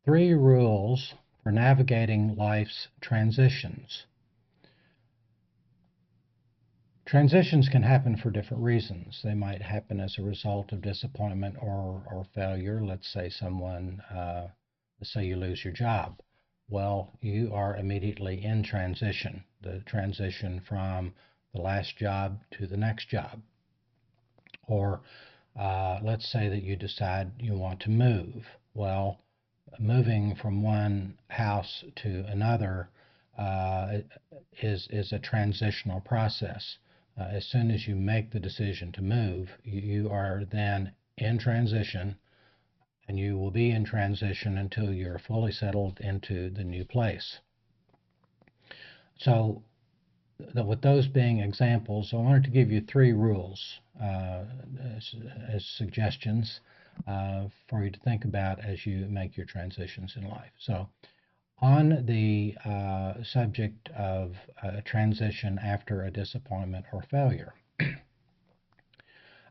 3 rules for navigating life's transitions. Transitions can happen for different reasons. They might happen as a result of disappointment or failure. Let's say let's say you lose your job. Well, you are immediately in transition, the transition from the last job to the next job. Or let's say that you decide you want to move. Well, moving from one house to another is a transitional process. As soon as you make the decision to move, you are then in transition, and you will be in transition until you're fully settled into the new place. So with those being examples, I wanted to give you 3 rules as suggestions for you to think about as you make your transitions in life. So on the subject of transition after a disappointment or failure,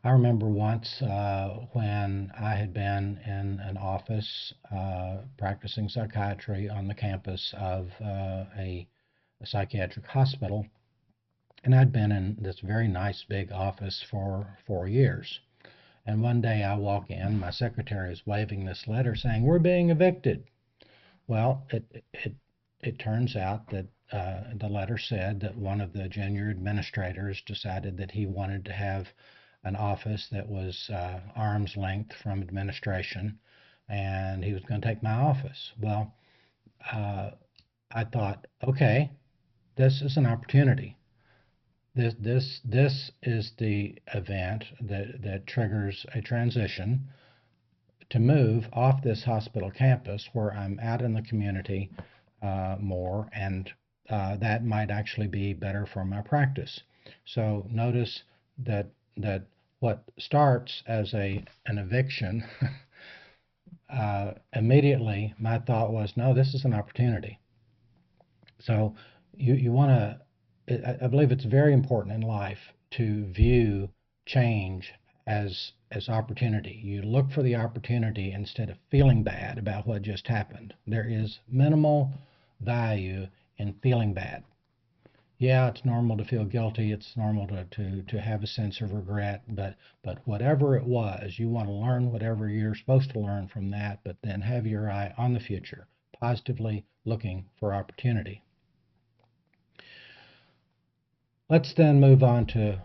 I remember once when I had been in an office practicing psychiatry on the campus of a psychiatric hospital, and I'd been in this very nice big office for 4 years. And one day I walk in, my secretary is waving this letter saying, "We're being evicted." Well, it turns out that the letter said that one of the junior administrators decided that he wanted to have an office that was arm's length from administration, and he was going to take my office. Well, I thought, okay, this is an opportunity. This is the event that triggers a transition to move off this hospital campus where I'm out in the community more, and that might actually be better for my practice. So notice that what starts as an eviction, immediately my thought was, no, this is an opportunity. So you want to, I believe it's very important in life to view change as opportunity. You look for the opportunity instead of feeling bad about what just happened. There is minimal value in feeling bad. Yeah, it's normal to feel guilty. It's normal to have a sense of regret. But whatever it was, you want to learn whatever you're supposed to learn from that, but then have your eye on the future, positively looking for opportunity. Let's then move on to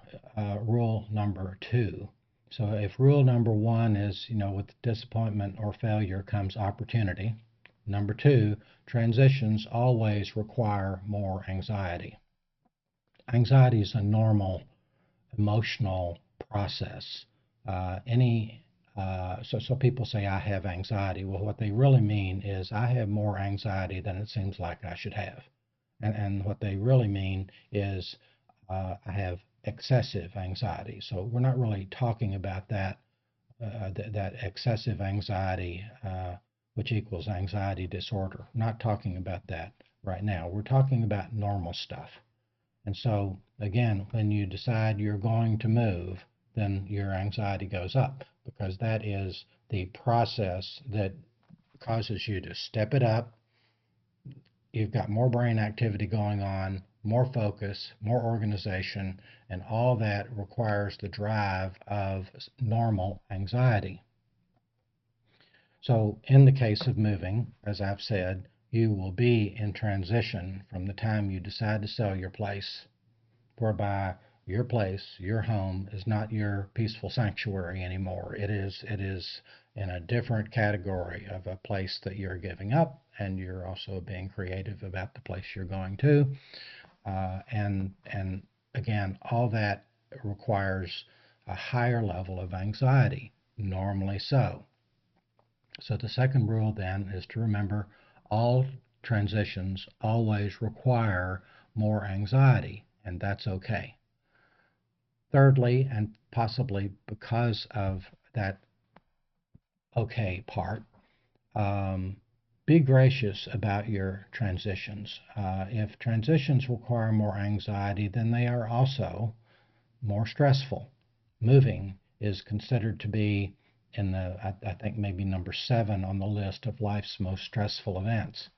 rule number 2. So if rule number 1 is, with disappointment or failure comes opportunity. Number 2, transitions always require more anxiety. Anxiety is a normal emotional process. So people say, I have anxiety. Well, what they really mean is I have more anxiety than it seems like I should have. And what they really mean is I have excessive anxiety. So we're not really talking about that excessive anxiety, which equals anxiety disorder. Not talking about that right now. We're talking about normal stuff. And so, again, when you decide you're going to move, then your anxiety goes up because that is the process that causes you to step it up. You've got more brain activity going on, more focus, more organization, and all that requires the drive of normal anxiety. So in the case of moving, as I've said, you will be in transition from the time you decide to sell your place, whereby your place, your home, is not your peaceful sanctuary anymore. It is in a different category of a place that you're giving up, and you're also being creative about the place you're going to. And again, all that requires a higher level of anxiety, normally so. So the second rule then is to remember all transitions always require more anxiety, and that's okay. Thirdly, and possibly because of that okay part, be gracious about your transitions. If transitions require more anxiety, then they are also more stressful. Moving is considered to be in I think maybe number 7 on the list of life's most stressful events.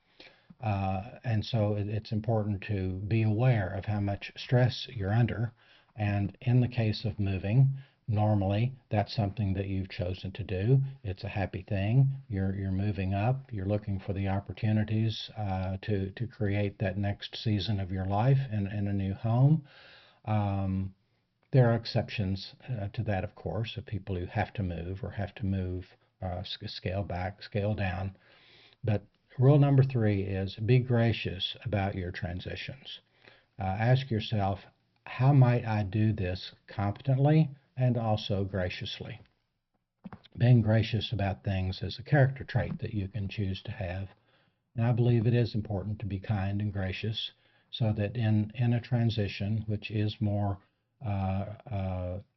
And so it's important to be aware of how much stress you're under. And in the case of moving, normally that's something that you've chosen to do. It's a happy thing. You're moving up. You're looking for the opportunities to create that next season of your life in a new home. Um, there are exceptions to that, of course, of people who have to move or have to move, scale back, scale down. But rule number 3 is be gracious about your transitions. Ask yourself, how might I do this competently and also graciously? Being gracious about things is a character trait that you can choose to have. And I believe it is important to be kind and gracious so that in a transition, which is more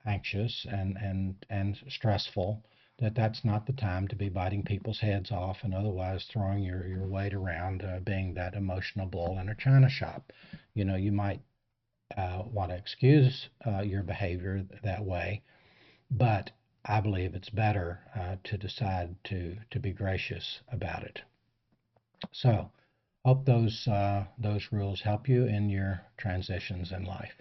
anxious and stressful, that's not the time to be biting people's heads off and otherwise throwing your weight around, being that emotional bull in a china shop. You might want to excuse your behavior that way, but I believe it's better to decide to be gracious about it. So, hope those rules help you in your transitions in life.